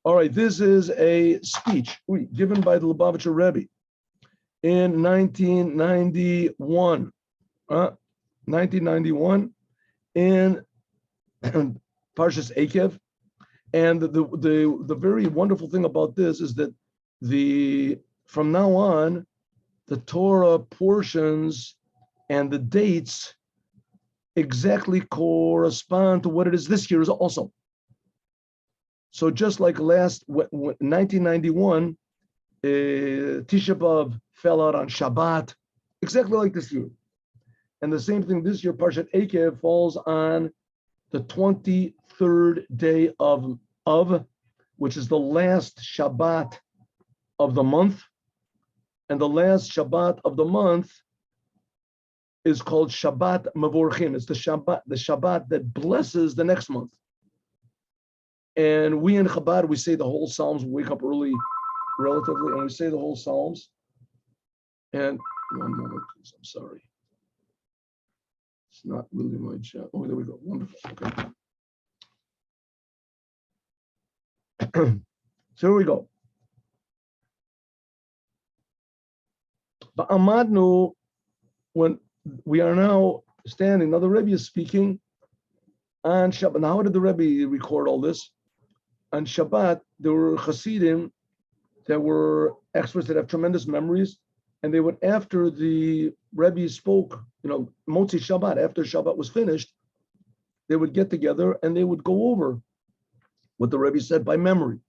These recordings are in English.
All right, this is a speech given by the Lubavitcher Rebbe in 1991. 1991 in Parshas Ekev. And the very wonderful thing about this is that from now on, the Torah portions and the dates exactly correspond to what it is this year is also. So just like 1991, Tisha B'Av fell out on Shabbat, exactly like this year. And the same thing this year, Parshat Ekev falls on the 23rd day of, which is the last Shabbat of the month. And the last Shabbat of the month is called Shabbat Mavorchim. It's the Shabbat that blesses the next month. And we in Chabad, we say the whole Psalms. We wake up early, relatively, and we say the whole Psalms. And one moment, please. I'm sorry. It's not really my job. Oh, there we go. Wonderful. Okay. So here we go. But Amadnu, when we are now standing, now the Rebbe is speaking on Shabbat. Now, how did the Rebbe record all this? On Shabbat, there were Hasidim that were experts that have tremendous memories, and they would, after the Rebbe spoke, Motzi Shabbat, after Shabbat was finished, they would get together and they would go over what the Rebbe said by memory.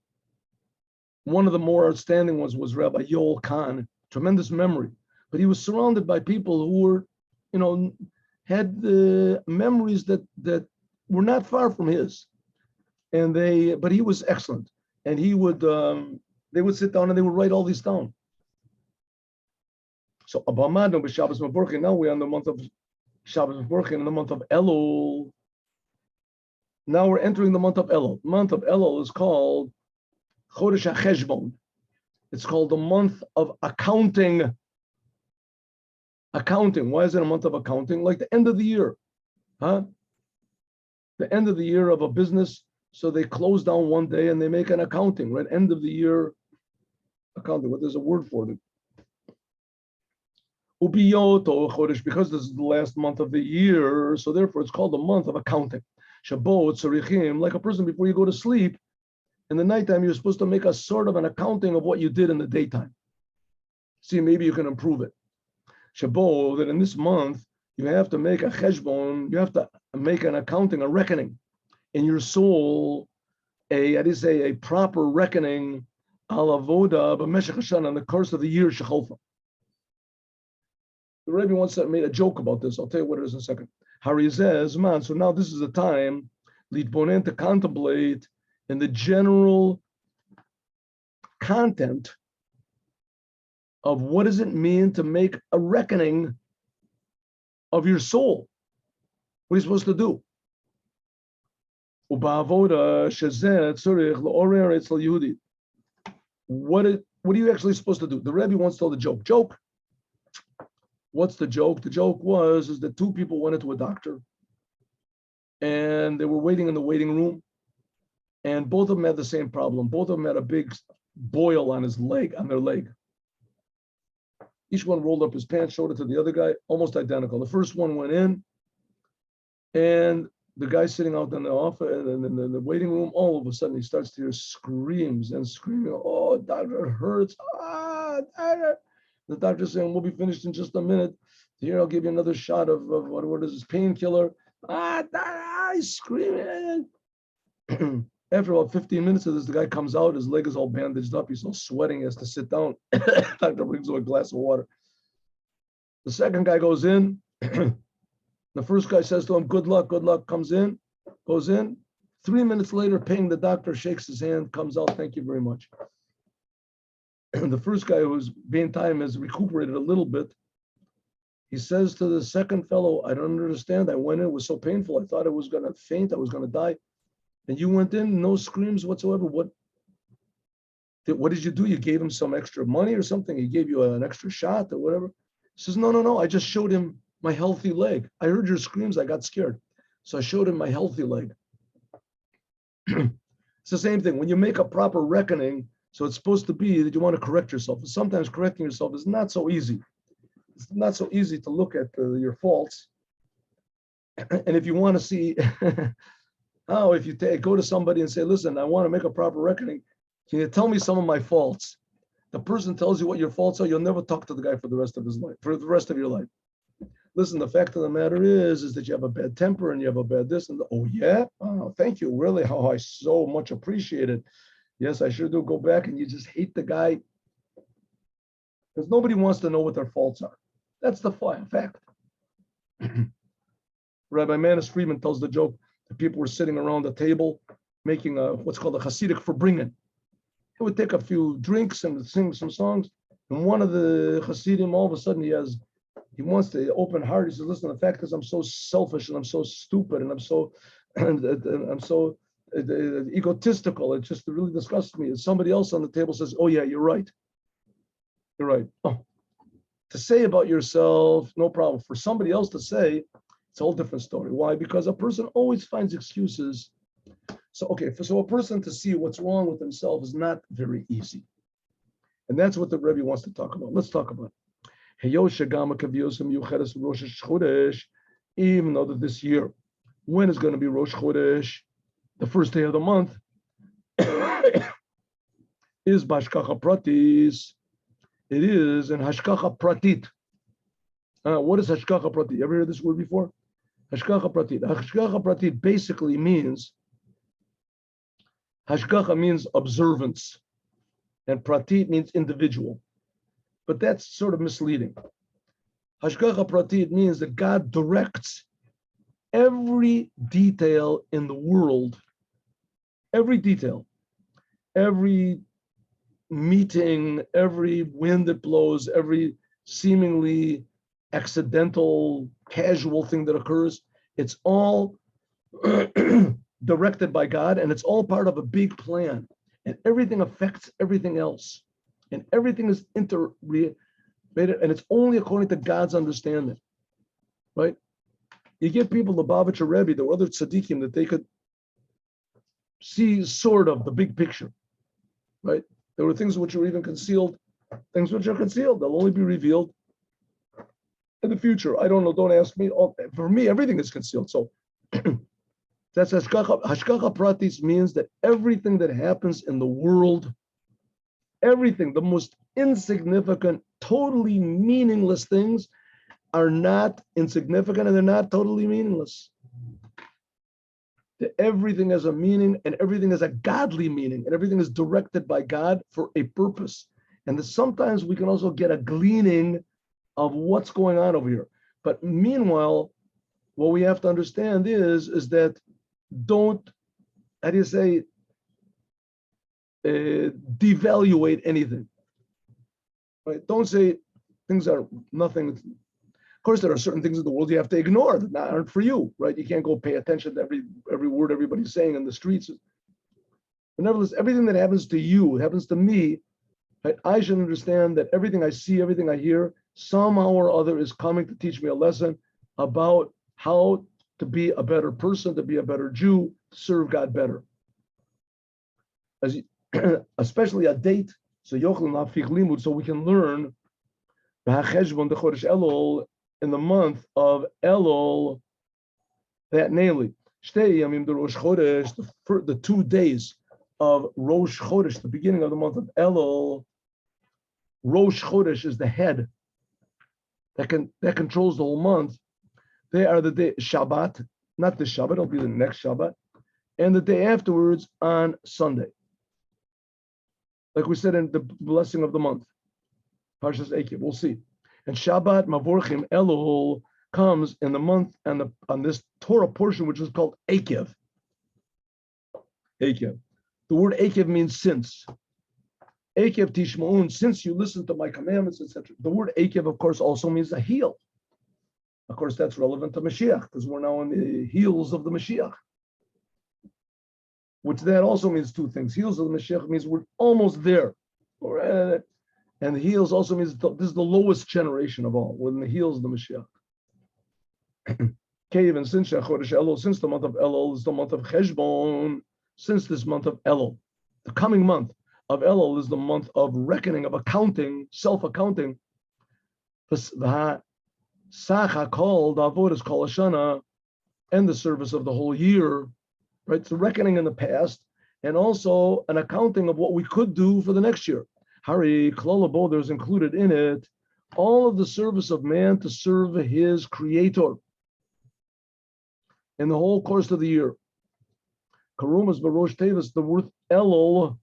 One of the more outstanding ones was Rabbi Yoel Kahn, tremendous memory, but he was surrounded by people who were, had memories that were not far from his. But he was excellent, and he would they would sit down and they would write all these down. So Abamadu b'Shabbos Mavorchim. Now we're on the month of Shabbos Mavorchim, in the month of Elul. Now we're entering the month of Elul. The month of Elul is called Chodesh HaCheshbon. It's called the month of accounting. Accounting. Why is it a month of accounting? Like the end of the year, huh? The end of the year of a business. So they close down one day and they make an accounting, right? End of the year accounting. What there's a word for it. Ubiyoto Chodesh, because this is the last month of the year, so therefore it's called the month of accounting. Shabbat Tzarichim, like a person before you go to sleep, in the nighttime you're supposed to make a sort of an accounting of what you did in the daytime. See, maybe you can improve it. Shabbat, that in this month you have to make a cheshbon, you have to make an accounting, a reckoning in your soul, a proper reckoning, al avoda b'meshech hashana, in the course of the year shecholfa. The Rebbe once made a joke about this. I'll tell you what it is in a second. Harizeh man. So now this is a time, litbonen, to contemplate in the general content of what does it mean to make a reckoning of your soul. What are you supposed to do? What are you actually supposed to do? The Rebbe once told a joke. Joke. What's the joke? The joke is that two people went into a doctor and they were waiting in the waiting room, and both of them had the same problem. Both of them had a big boil on their leg. Each one rolled up his pants, showed it to the other guy, almost identical. The first one went in, and the guy sitting out in the office and in the waiting room, all of a sudden he starts to hear screams and screaming. Oh, doctor, it hurts. Doctor. The doctor's saying, we'll be finished in just a minute. Here, I'll give you another shot of what is this, painkiller. He's screaming. After about 15 minutes of this, the guy comes out, his leg is all bandaged up, he's all sweating, he has to sit down. Doctor brings him a glass of water. The second guy goes in. The first guy says to him, good luck, comes in, goes in. 3 minutes later, ping, the doctor shakes his hand, comes out, thank you very much. The first guy who's being time has recuperated a little bit. He says to the second fellow, I don't understand. I went in, it was so painful. I thought I was going to faint. I was going to die. And you went in, no screams whatsoever. What did you do? You gave him some extra money or something? He gave you an extra shot or whatever? He says, no. I just showed him my healthy leg. I heard your screams. I got scared. So I showed him my healthy leg. It's the same thing. When you make a proper reckoning, so it's supposed to be that you want to correct yourself. Sometimes correcting yourself is not so easy. It's not so easy to look at your faults. And if you want to see how, if you go to somebody and say, listen, I want to make a proper reckoning, can you tell me some of my faults? The person tells you what your faults are, you'll never talk to the guy for the rest of his life, for the rest of your life. Listen, the fact of the matter is that you have a bad temper and you have a bad this and oh yeah, oh, thank you, really, how I so much appreciate it. Yes, I sure do. Go back and you just hate the guy because nobody wants to know what their faults are. That's the fact. Rabbi Manis Friedman tells the joke that people were sitting around the table making what's called a Hasidic Verbringen. He would take a few drinks and sing some songs. And one of the Hasidim, all of a sudden, he wants to open heart. He says, listen, the fact is I'm so selfish and I'm so stupid and I'm so egotistical. It just really disgusts me. And somebody else on the table says, oh yeah, you're right. You're right. Oh, to say about yourself, no problem. For somebody else to say, it's a whole different story. Why? Because a person always finds excuses. So a person to see what's wrong with himself is not very easy. And that's what the Rebbe wants to talk about. Let's talk about it. Even though that this year, when is going to be Rosh Chodesh, the first day of the month, is Bashkacha Pratis. It is in Hashkacha Pratit. What is Hashkacha Pratit? You ever heard this word before? Hashkacha Pratit. Hashkacha Pratit basically means, Hashkacha means observance, and Pratit means individual. But that's sort of misleading. Hashkacha Pratit means that God directs every detail in the world, every detail, every meeting, every wind that blows, every seemingly accidental, casual thing that occurs, it's all directed by God, and it's all part of a big plan. And everything affects everything else. And everything is interrelated, and it's only according to God's understanding. Right? You give people the Lubavitcher Rebbe, there were other tzaddikim that they could see sort of the big picture. Right? There were things which are even concealed, things which are concealed. They'll only be revealed in the future. I don't know. Don't ask me. For me, everything is concealed. So that's Hashkacha. Hashkacha Pratis means that everything that happens in the world, everything, the most insignificant, totally meaningless things are not insignificant and they're not totally meaningless. That everything has a meaning and everything has a godly meaning and everything is directed by God for a purpose. And that sometimes we can also get a gleaning of what's going on over here. But meanwhile, what we have to understand is that don't, how do you say, devaluate anything. Right? Don't say things are nothing. Of course, there are certain things in the world you have to ignore that aren't for you, right? You can't go pay attention to every word everybody's saying in the streets. But nevertheless, everything that happens to you, happens to me, right? I should understand that everything I see, everything I hear, somehow or other is coming to teach me a lesson about how to be a better person, to be a better Jew, to serve God better. Especially a date, so we can learn the Chodesh ELUL in the month of ELUL, that namely, the Rosh Chodesh, the 2 days of Rosh Chodesh, the beginning of the month of ELUL. Rosh Chodesh is the head that controls the whole month. They are the day Shabbat, not this Shabbat, it'll be the next Shabbat, and the day afterwards on Sunday. Like we said in the blessing of the month, Parshas Ekev, we'll see. And Shabbat Mavorchim ELUL comes in the month and on this Torah portion, which is called Ekev. Ekev. The word Ekev means since. Ekev Tishma'un, since you listen to my commandments, etc. The word Ekev, of course, also means a heel. Of course, that's relevant to Moshiach because we're now on the heels of the Moshiach. Which that also means two things. Heels of the Moshiach means we're almost there. And the heels also means this is the lowest generation of all. We're in the heels of the Moshiach. Even since the month of ELUL is the month of Cheshbon, since this month of Elul. The coming month of Elul is the month of reckoning, of accounting, self-accounting. Sacha called Avodas Kol Hashana, and the service of the whole year, right? So reckoning in the past, and also an accounting of what we could do for the next year. Hari Klolabo, there's included in it all of the service of man to serve his creator in the whole course of the year. Karumas Barosh Tevis, the word Elul,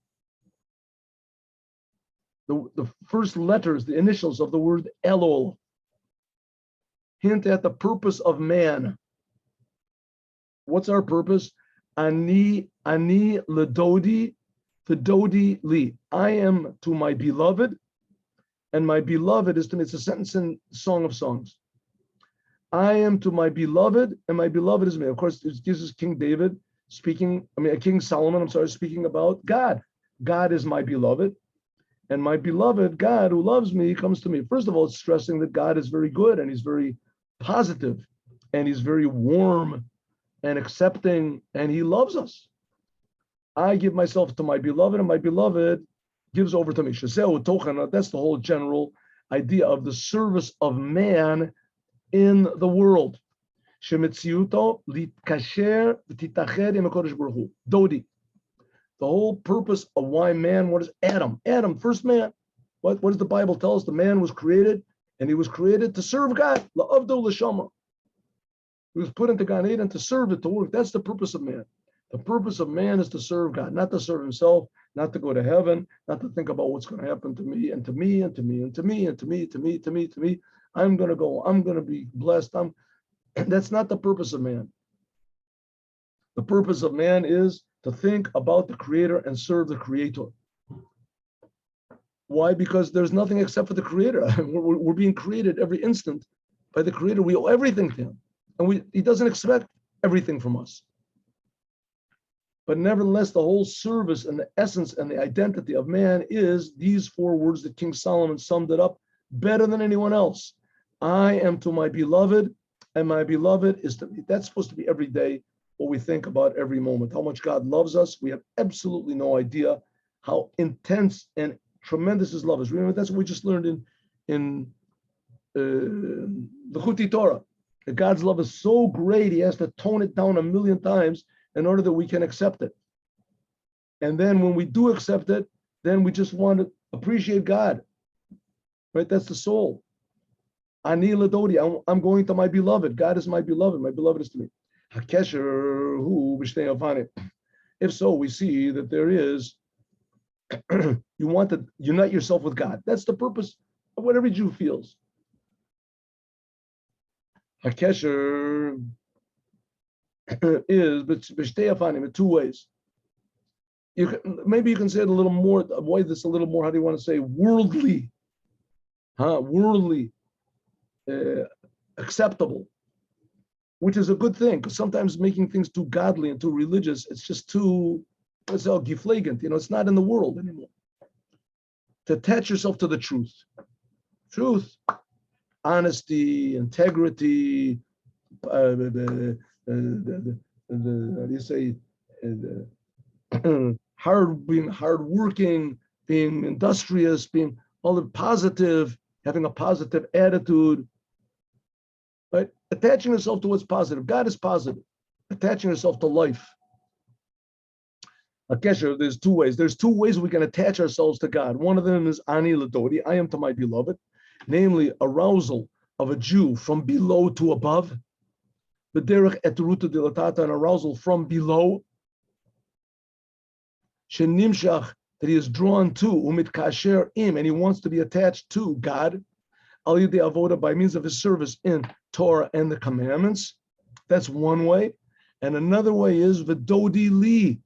the first letters, the initials of the word Elul, hint at the purpose of man. What's our purpose? Ani ledodi, v'dodi li. I am to my beloved, and my beloved is to me. It's a sentence in Song of Songs. I am to my beloved, and my beloved is me. Of course, this is King David speaking. King Solomon. Speaking about God. God is my beloved, and my beloved, God, who loves me, comes to me. First of all, it's stressing that God is very good, and He's very positive, and He's very warm and accepting, and He loves us. I give myself to my beloved, and my beloved gives over to me. That's the whole general idea of the service of man in the world. Dodi. The whole purpose of why man, what is Adam? Adam, first man. What does the Bible tell us? The man was created, and he was created to serve God. La'avdo l'shama. He was put into Gan Eden to serve it, to work. That's the purpose of man. The purpose of man is to serve God, not to serve himself, not to go to heaven, not to think about what's going to happen to me and to me and to me and to me and to me, to me, to me, to me. I'm going to go. I'm going to be blessed. That's not the purpose of man. The purpose of man is to think about the Creator and serve the Creator. Why? Because there's nothing except for the Creator. We're being created every instant by the Creator. We owe everything to Him. And He doesn't expect everything from us. But nevertheless, the whole service and the essence and the identity of man is these four words that King Solomon summed it up better than anyone else. I am to my beloved, and my beloved is to me. That's supposed to be every day what we think about every moment. How much God loves us. We have absolutely no idea how intense and tremendous His love is. Remember, that's what we just learned in the Chuti Torah. That God's love is so great, He has to tone it down 1,000,000 times in order that we can accept it. And then when we do accept it, then we just want to appreciate God. Right? That's the soul. Ani ledodi, I'm going to my beloved. God is my beloved. My beloved is to me. Hakesher hu b'shtei avanim. If so, we see that there is, you want to unite yourself with God. That's the purpose of what every Jew feels. Hakesher is b'shtei avanim in two ways. Maybe you can say it a little more, avoid this a little more. How do you want to say worldly? Worldly acceptable, which is a good thing, because sometimes making things too godly and too religious, it's just too, it's all geflagrant, it's not in the world anymore. To attach yourself to the truth, honesty, integrity, how do you say, being hardworking, being industrious, being all the positive, having a positive attitude, right? Attaching yourself to what's positive. God is positive. Attaching yourself to life. Akesher, there's two ways. There's two ways we can attach ourselves to God. One of them is ani ledodi, I am to my beloved, namely arousal of a Jew from below to above. The derech eteruta dilatata, an arousal from below. Shenimshach, that he is drawn to, umit kasher im, and he wants to be attached to God, al yidei avoda, by means of his service in Torah and the commandments. That's one way. And another way is v'dodi li,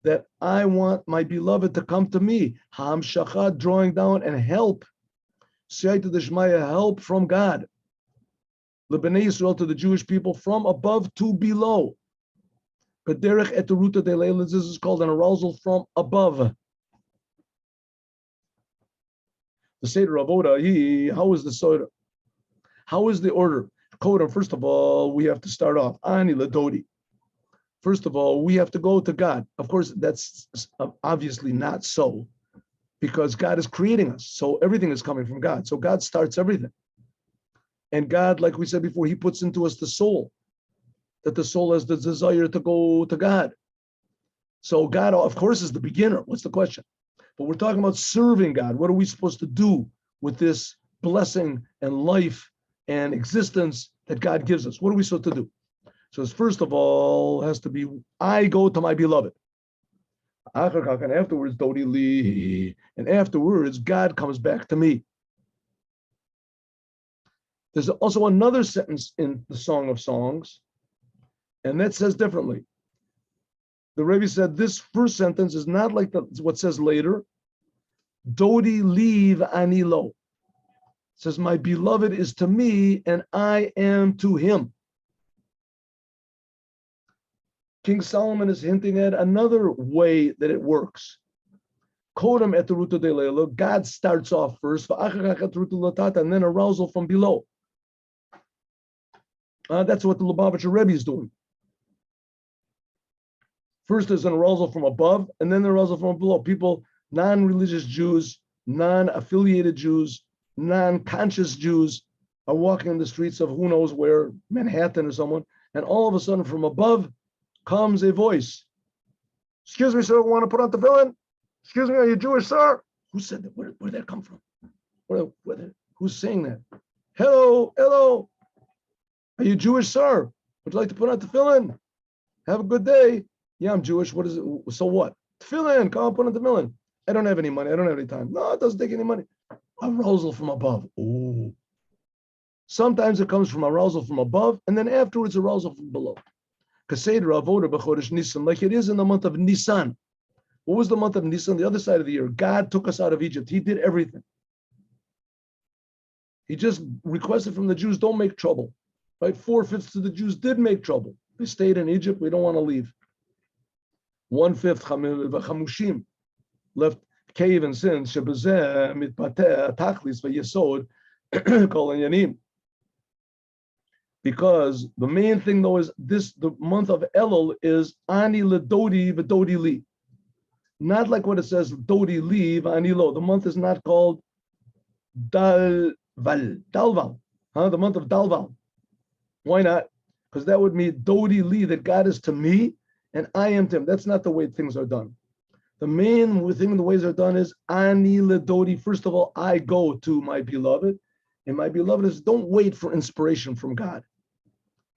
that I want my beloved to come to me. Ham shachad, drawing down and help. Siyata d'shmaya, help from God. L'bnei Yisrael, to the Jewish people, from above to below. Derech eteruta de leil, this is called an arousal from above. The Seder Avoda, how is the Seder? How is the order? First of all, we have to start off ani ledodi. First of all, we have to go to God. Of course, that's obviously not so, because God is creating us. So everything is coming from God. So God starts everything. And God, like we said before, he puts into us the soul, that the soul has the desire to go to God. So God, of course, is the beginner. What's the question? But we're talking about serving God. What are we supposed to do with this blessing and life and existence that God gives us? What are we supposed to do? So first of all, has to be, I go to my beloved. And afterwards, Dodi Li. And afterwards, God comes back to me. There's also another sentence in the Song of Songs, and that says differently. The Rebbe said this first sentence is not like what says later. Dodi leave ani lo. It says, my beloved is to me and I am to him. King Solomon is hinting at another way that it works. Kodam et ruta de leila, God starts off first, and then arousal from below. That's what the Lubavitcher Rebbe is doing. First there's an arousal from above, and then the arousal from below. People, non-religious Jews, non-affiliated Jews, non-conscious Jews are walking in the streets of who knows where, Manhattan or someone, and all of a sudden from above comes a voice. Excuse me, sir, want to put on tefillin? Excuse me, are you Jewish, sir? Who said that? Where did that come from? Who's saying that? Hello, hello. Are you Jewish, sir? Would you like to put on tefillin? Have a good day. Yeah, I'm Jewish. What is it? So what? Tefillin, come on, put on tefillin. I don't have any money. I don't have any time. No, it doesn't take any money. Arousal from above. Oh. Sometimes it comes from arousal from above, and then afterwards arousal from below. Like it is in the month of Nisan. What was the month of Nisan? The other side of the year. God took us out of Egypt. He did everything. He just requested from the Jews, don't make trouble. Right? 4/5 of the Jews did make trouble. They stayed in Egypt. We don't want to leave. 1/5 Chamushim left cave and sin. Because the main thing though is this: the month of Elul is Ani Ledodi V'Dodi Li. Not like what it says Dodi Li V'Ani Lo. The month is not called Dalval. The month of Dalval. Why not? Because that would mean Dodi Li, that God is to me and I am to him. That's not the way things are done. The main thing the ways are done is Ani Ledodi. First of all, I go to my beloved. And my beloved is, don't wait for inspiration from God.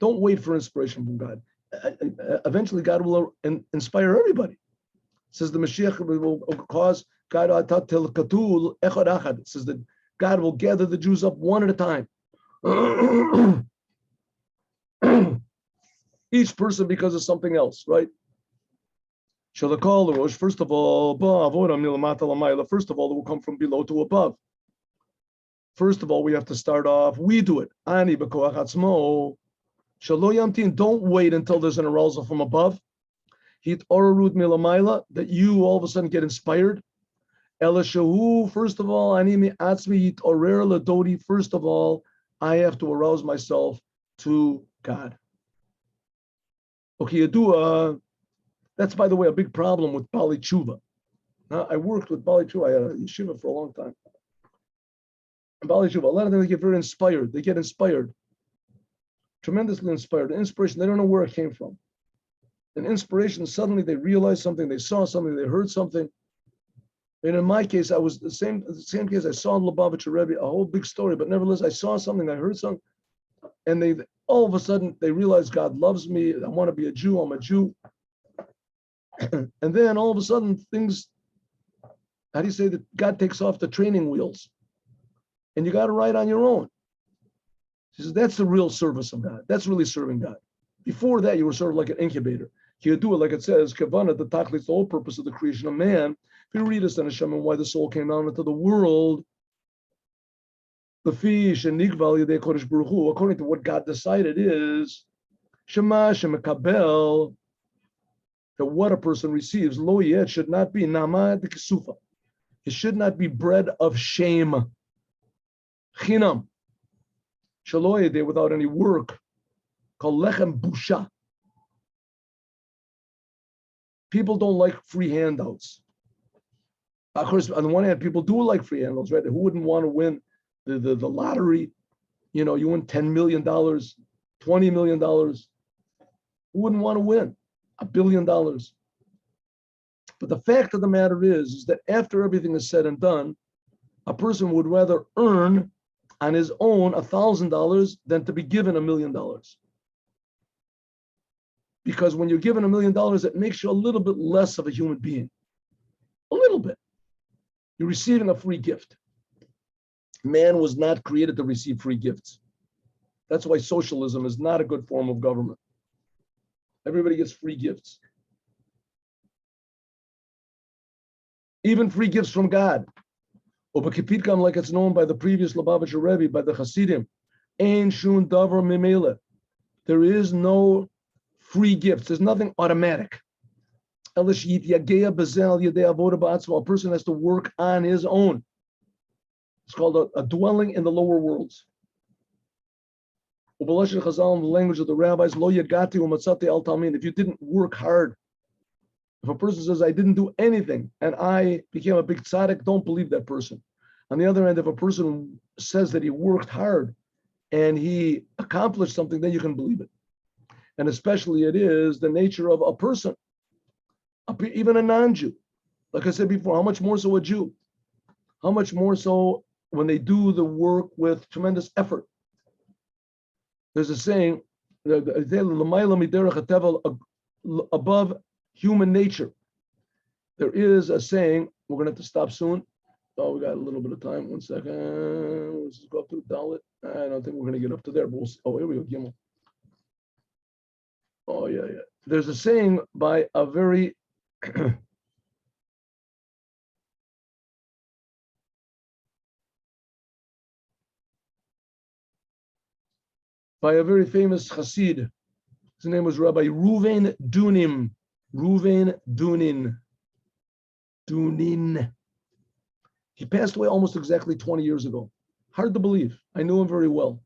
Don't wait for inspiration from God. Eventually, God will inspire everybody. It says the Moshiach will cause God. It says that God will gather the Jews up one at a time. Each person because of something else, right? First of all, first of all, it will come from below to above. First of all, we have to start off. We do it. Ani b'koach atzmo. Shalo yamtin. Don't wait until there's an arousal from above. Hit orarut milamayla, that you all of a sudden get inspired. Elashahu. First of all, ani mi atzmi hit orer ladodi. First of all, I have to arouse myself to God. Okay, that's by the way a big problem with Bali Tshuva. I worked with Bali Tshuva. I had a yeshiva for a long time. Bali Tshuva, a lot of them, they get very inspired. They get inspired, tremendously inspired. An inspiration, they don't know where it came from. An inspiration, suddenly they realized something, they saw something, they heard something. And in my case, I was the same case. I saw in Lubavitcher Rebbe, a whole big story, but nevertheless, I saw something, I heard something, and they all of a sudden, they realized God loves me, I want to be a Jew, I'm a Jew. And then all of a sudden, things, how do you say that God takes off the training wheels? And you got to ride on your own. He says, that's the real service of God. That's really serving God. Before that, you were sort of like an incubator. You do it like it says, Kavana, the Tachlis, the whole purpose of the creation of man. If you read us in Hashem and why the soul came down into the world, the fish and Nigval Yedei Kodesh Baruch Hu, according to what God decided is, Shema Shemekabel, that what a person receives, lo yet should not be Nama de Kisufa. It should not be bread of shame. Chinam, shaloyede, without any work, called lechem busha. people don't like free handouts. Of course, on the one hand, people do like free handouts, right? Who wouldn't want to win the lottery? You know, you win $10 million, $20 million. Who wouldn't want to win $1 billion? But the fact of the matter is that after everything is said and done, a person would rather earn on his own $1,000 than to be given $1 million. Because when you're given $1 million, it makes you a little bit less of a human being. A little bit. You're receiving a free gift. Man was not created to receive free gifts. That's why socialism is not a good form of government. Everybody gets free gifts. Even free gifts from God. Like it's known by the previous Lubavitcher Rebbe, by the Hasidim. Ein shun davar mimele. There is no free gifts. There's nothing automatic. A person has to work on his own. It's called a dwelling in the lower worlds. In the language of the rabbis, if you didn't work hard, if a person says, I didn't do anything and I became a big tzaddik, don't believe that person. On the other hand, if a person says that he worked hard and he accomplished something, then you can believe it. And especially it is the nature of a person, even a non-Jew. Like I said before, how much more so a Jew? How much more so when they do the work with tremendous effort? There's a saying, above human nature. There is a saying, we're going to have to stop soon. Oh, we got a little bit of time. 1 second. Let's just go up to the Dalit. I don't think we're going to get up to there. But here we go. Gimel. Oh, yeah. There's a saying by a very famous Chassid. His name was Rabbi Reuven Dunin. Reuven Dunin. He passed away almost exactly 20 years ago. Hard to believe. I knew him very well.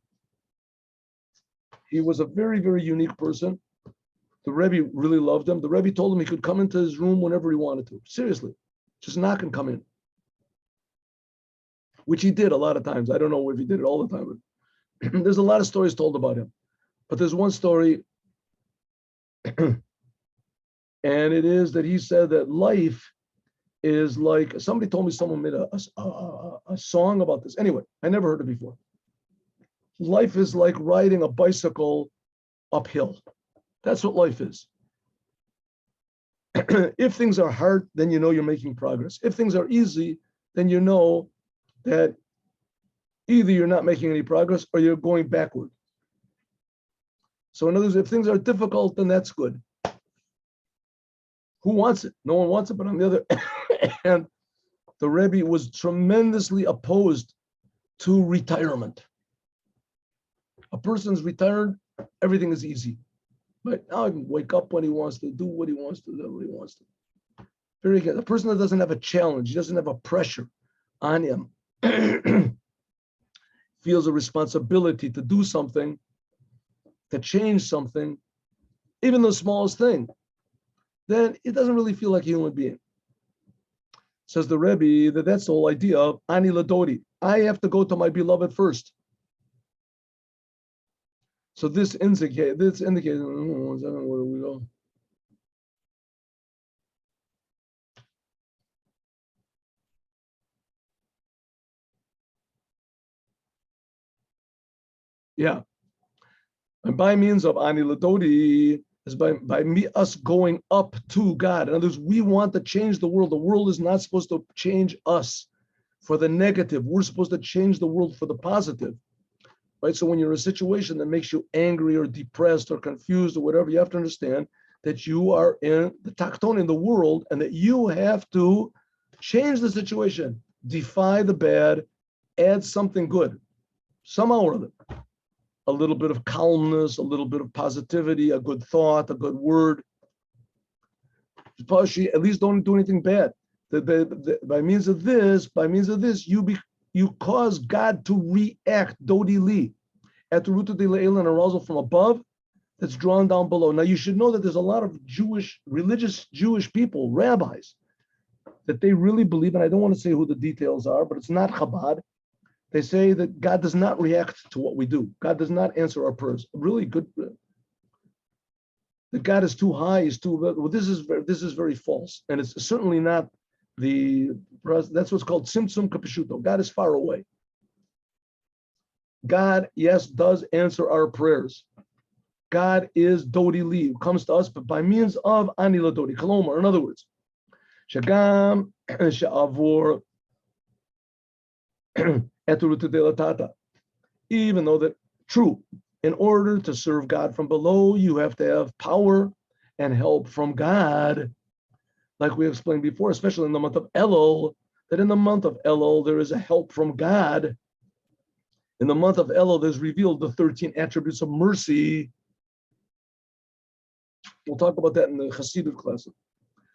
He was a very, very unique person. The Rebbe really loved him. The Rebbe told him he could come into his room whenever he wanted to. Seriously. Just knock and come in. Which he did a lot of times. I don't know if he did it all the time. But there's a lot of stories told about him. But there's one story, and it is that he said that life is like, somebody told me someone made a song about this. Anyway, I never heard it before. Life is like riding a bicycle uphill. That's what life is. If things are hard, then you know you're making progress. If things are easy, then you know that either you're not making any progress or you're going backward. So in other words, if things are difficult, then that's good. Who wants it? No one wants it. But on the other hand, the Rebbe was tremendously opposed to retirement. A person's retired, everything is easy. But now he can wake up when he wants to, do what he wants to, do what he wants to. Very good. A person that doesn't have a challenge, he doesn't have a pressure on him, feels a responsibility to do something, to change something, even the smallest thing, then it doesn't really feel like a human being. Says the Rebbe that's the whole idea of ani ladodi. I have to go to my beloved first. So this indicates, where do we go? Yeah. And by means of ani ladodi is by me, us going up to God. In other words, we want to change the world. The world is not supposed to change us for the negative. We're supposed to change the world for the positive. Right? So when you're in a situation that makes you angry or depressed or confused or whatever, you have to understand that you are in the takton in the world and that you have to change the situation, defy the bad, add something good, somehow or other. A little bit of calmness, a little bit of positivity, a good thought, a good word. At least don't do anything bad. By means of this, you cause God to react, dodi li, at the root of the le'el and arousal from above, that's drawn down below. Now you should know that there's a lot of religious Jewish people, rabbis, that they really believe, and I don't want to say who the details are, but it's not Chabad. They say that God does not react to what we do. God does not answer our prayers. Really good. That God is too high, is too. Well, this is very false, and it's certainly not that's what's called Tzimtzum Kapeshuto. God is far away. God, yes, does answer our prayers. God is Dodi Li, comes to us, but by means of Ani Ladodi, Kolomar. In other words, Shagam Sha'avur Eturutu de la Tata. Even though that true, in order to serve God from below, you have to have power and help from God. Like we explained before, especially in the month of Elul, that in the month of Elul, there is a help from God. In the month of Elul, there's revealed the 13 attributes of mercy. We'll talk about that in the Hasidut class.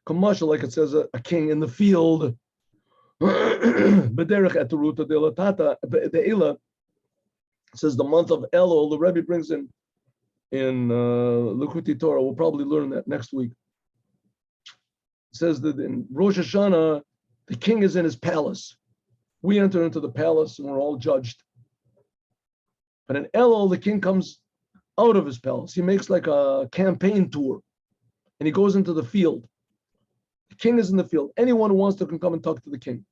Kamasha, like it says, a king in the field. Bederech eteruta de la tata de'ela says the month of Elul. The Rebbe brings in Likkutei Torah. We'll probably learn that next week. It says that in Rosh Hashanah, the king is in his palace. We enter into the palace and we're all judged. But in Elul, the king comes out of his palace. He makes like a campaign tour and he goes into the field. The king is in the field. Anyone who wants to can come and talk to the king.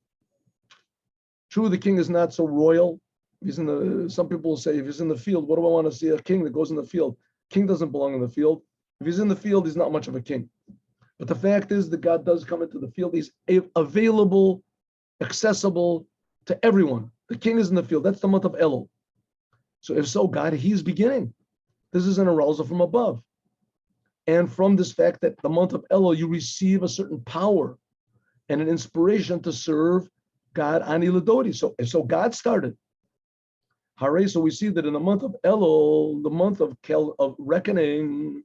True, the king is not so royal. He's in the. Some people will say, if he's in the field, what do I want to see a king that goes in the field? King doesn't belong in the field. If he's in the field, he's not much of a king. But the fact is that God does come into the field. He's available, accessible to everyone. The king is in the field. That's the month of Elul. So if so, God, he's beginning. This is an arousal from above. And from this fact that the month of Elul, you receive a certain power and an inspiration to serve God Ani Ladodi. So God started. Hare, so we see that in the month of Elul, the month of reckoning,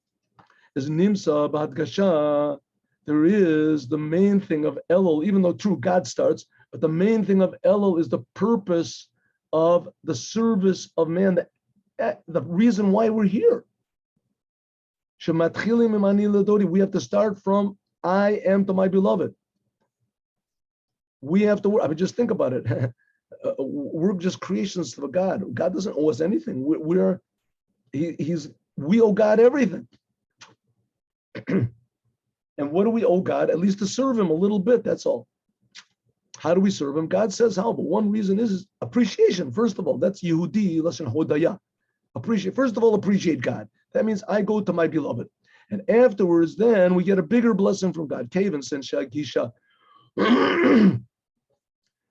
is Nimsa B'Hadgasha. There is the main thing of Elul, even though true God starts, but the main thing of Elul is the purpose of the service of man, the reason why we're here. We have to start from I am to my beloved. We have to work. I mean, just think about it. We're just creations of God. God doesn't owe us anything. We owe God everything. And what do we owe God? At least to serve him a little bit, that's all. How do we serve him? God says how, but one reason is appreciation. First of all, that's Yehudi, lashon hodaya. First of all, appreciate God. That means I go to my beloved. And afterwards, then we get a bigger blessing from God. Kavan since Shagisha.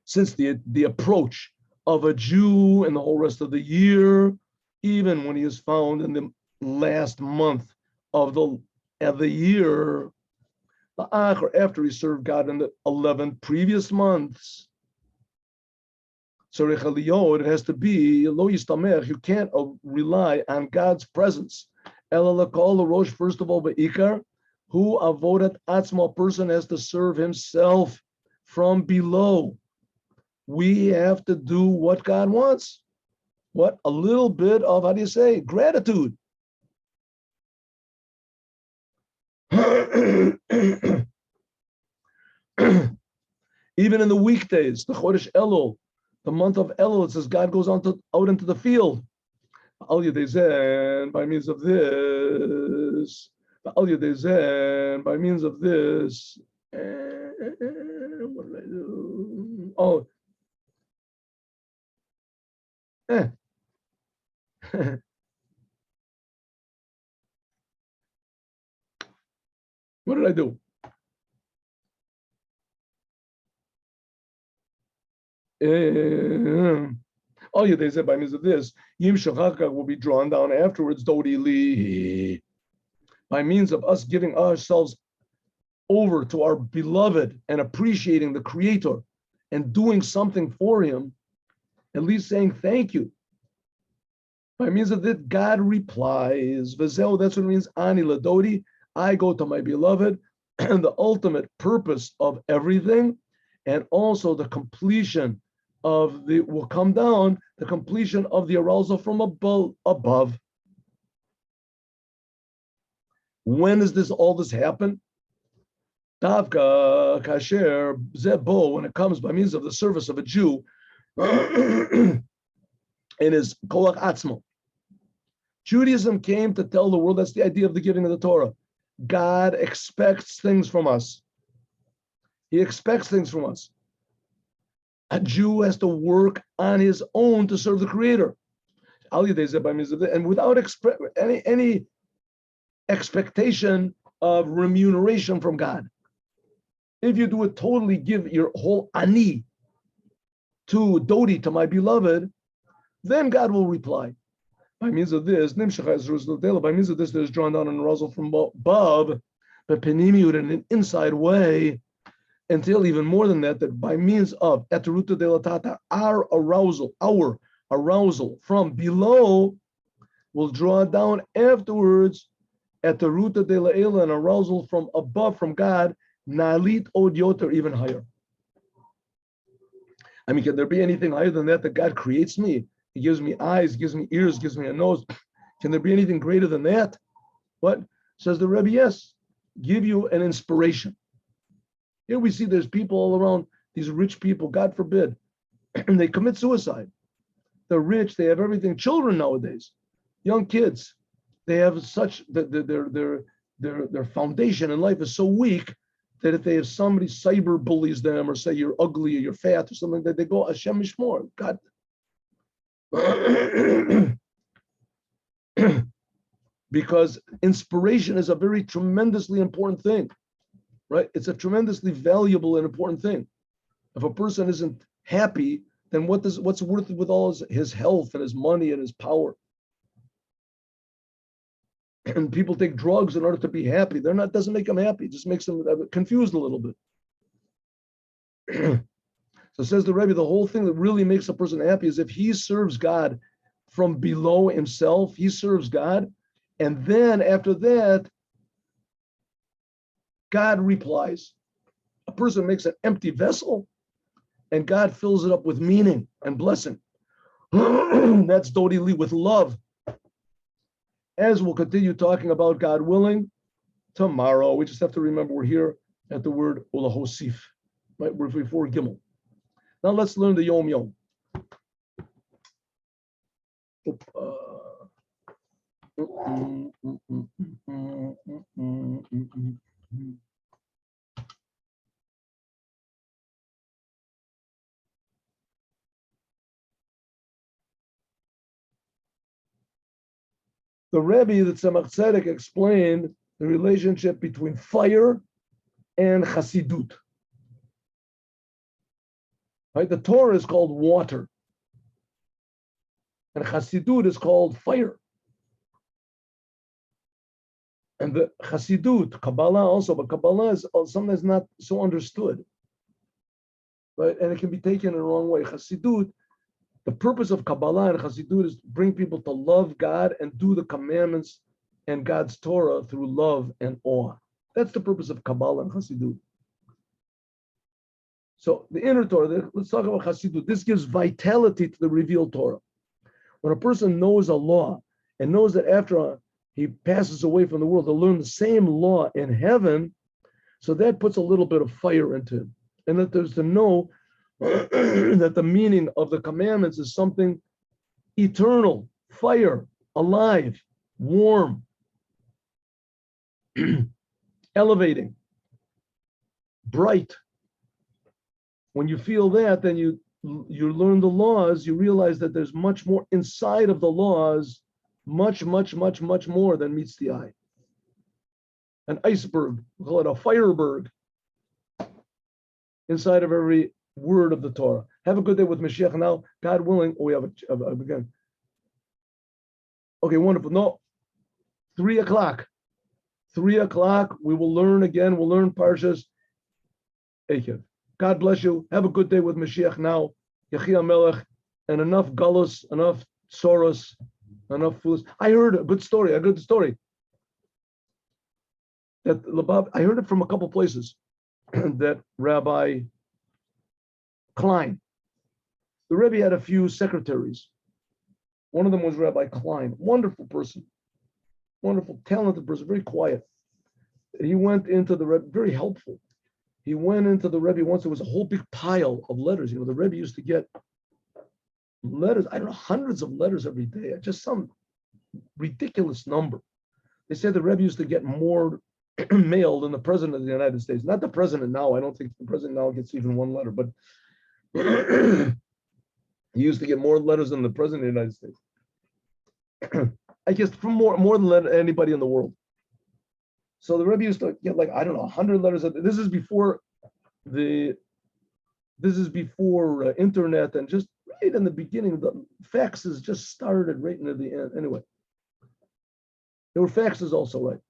Since the approach of a Jew and the whole rest of the year, even when he is found in the last month of the year, after he served God in the 11 previous months, it has to be lo yistamech. You can't rely on God's presence. Rosh, first of all, beikar, who avodat atzma, a person has to serve himself from below. We have to do what God wants. What? A little bit of, how do you say, gratitude. Even in the weekdays, the Chodesh Elul, the month of Elul, it says God goes out into the field. By means of this, by means of this. What did I do? Oh. What did I do? All you they said by means of this, Yim Shachaka will be drawn down afterwards, Dodi Li, by means of us giving ourselves over to our beloved and appreciating the Creator and doing something for him, at least saying thank you. By means of that, God replies, Vazel, that's what it means, Ani Ladodi, I go to my beloved, and the ultimate purpose of everything, and also the completion of will come down, the completion of the arousal from above. When does all this happen? Davka kasher zebo, when it comes by means of the service of a Jew in his koach atzmo. Judaism came to tell the world, that's the idea of the giving of the Torah. God expects things from us. He expects things from us. A Jew has to work on his own to serve the Creator. And without any expectation of remuneration from God. If you do it totally, give your whole ani to Dodi, to my beloved, then God will reply. By means of this, there's drawn down an arousal from above, but penimiut in an inside way, until even more than that, that by means of eteruta delatata, our arousal from below will draw down afterwards eteruta delaela, an arousal from above, from God, nalit od yoter, even higher. I mean, can there be anything higher than that God creates me? He gives me eyes, gives me ears, gives me a nose. Can there be anything greater than that? What? Says the Rebbe, yes. Give you an inspiration. Here we see there's people all around, these rich people, God forbid, and they commit suicide. They're rich, they have everything. Children nowadays, young kids, they have such, their foundation in life is so weak that if they have somebody cyber bullies them or say you're ugly or you're fat or something, that they go, Hashem Mishmor, God. Because inspiration is a very tremendously important thing, right? It's a tremendously valuable and important thing. If a person isn't happy, then what's worth it with all his health and his money and his power? And people take drugs in order to be happy. Doesn't make them happy. It just makes them confused a little bit. So says the Rebbe, the whole thing that really makes a person happy is if he serves God from below himself, he serves God, and then after that, God replies. A person makes an empty vessel, and God fills it up with meaning and blessing. That's Dodi Li, with love. As we'll continue talking about, God willing, tomorrow. We just have to remember we're here at the word Ulahosif, right? We're before Gimel. Now let's learn the Yom Yom. The Rebbe, the Tzemach Tzedek, explained the relationship between fire and Chasidut. Right? The Torah is called water, and Chasidut is called fire. And the Chasidut, Kabbalah also, but Kabbalah is sometimes not so understood, right? And it can be taken in the wrong way. Chasidut, the purpose of Kabbalah and Chasidut is to bring people to love God and do the commandments and God's Torah through love and awe. That's the purpose of Kabbalah and Chasidut. So the inner Torah, let's talk about Chasidut. This gives vitality to the revealed Torah. When a person knows a law and knows that after he passes away from the world, he'll learn the same law in heaven, so that puts a little bit of fire into him. And that there's to know that the meaning of the commandments is something eternal, fire, alive, warm, elevating, bright. When you feel that, then you learn the laws, you realize that there's much more inside of the laws, much more than meets the eye. An iceberg, we call it a fireberg, inside of every word of the Torah. Have a good day with Moshiach now. God willing, we have again. Okay, wonderful. No, 3 o'clock. 3 o'clock, we will learn again. We'll learn Parshas Eikev. God bless you. Have a good day with Moshiach now. Yechi Melech, and enough gullus, enough soros, enough fools. I heard a good story. That I heard it from a couple places. That Rabbi Klein, the Rebbe had a few secretaries. One of them was Rabbi Klein, wonderful person, wonderful, talented person, very quiet. he went into the Rebbe, very helpful. He went into the Rebbe once. There was a whole big pile of letters. The Rebbe used to get letters, I don't know, hundreds of letters every day, just some ridiculous number. They said the Rebbe used to get more mail than the president of the United States. Not the president now. I don't think the president now gets even one letter, but he used to get more letters than the president of the United States. I guess from more than anybody in the world. So the Rebbe used to get like, I don't know, 100 letters. This is before internet, and just right in the beginning, the faxes just started right into the end. Anyway, there were faxes also, right?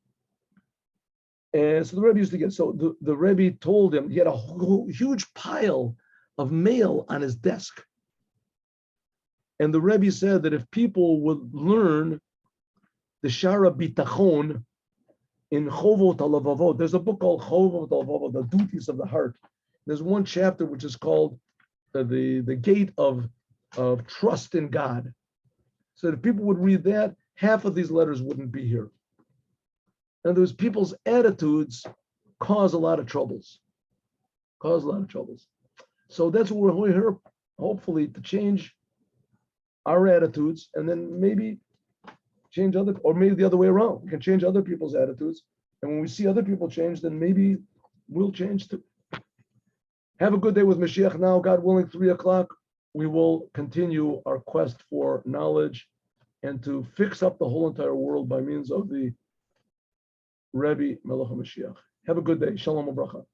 And so the Rebbe used to get, so the Rebbe told him he had a huge pile of mail on his desk. And the Rebbe said that if people would learn the Shara Bitachon in Chovot HaLevavot, there's a book called Chovot HaLevavot, the duties of the heart. There's one chapter which is called the gate of trust in God. So if people would read that, half of these letters wouldn't be here. And those people's attitudes cause a lot of troubles. So that's what we're here, hopefully, to change our attitudes, and then maybe change other, or maybe the other way around. We can change other people's attitudes. And when we see other people change, then maybe we'll change too. Have a good day with Moshiach. Now, God willing, 3:00, we will continue our quest for knowledge and to fix up the whole entire world by means of the Rebbe Melech HaMashiach. Have a good day. Shalom u'bracha.